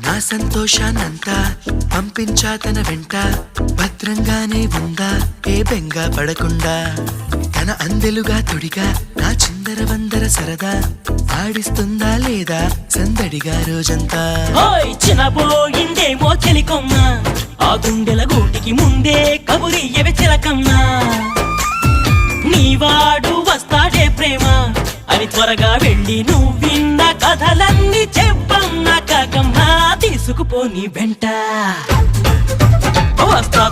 నా సంతోషాన్నంతా పంపించా తన వెంట, భద్రంగానే ఉందా ఏ బెంగ పడకుండా. తన అందెలుగా తొడిగా నా చిందర వందర సరదా, ఆడిస్తుందా లేదా సందడిగా రోజంతా. చిన్నబోయిందేమో చెలికొమ్మ, ఆ గుండెల గూటికి ముందే కబురియవే చిలకమ్మా. నీవాడు వస్తాడే ప్రేమ అని త్వరగా వెళ్ళి నువ్వు విన్న కథలన్నీ చెప్పమ్మా కాకమ్మా. తీసుకుపోని వెంట వస్తా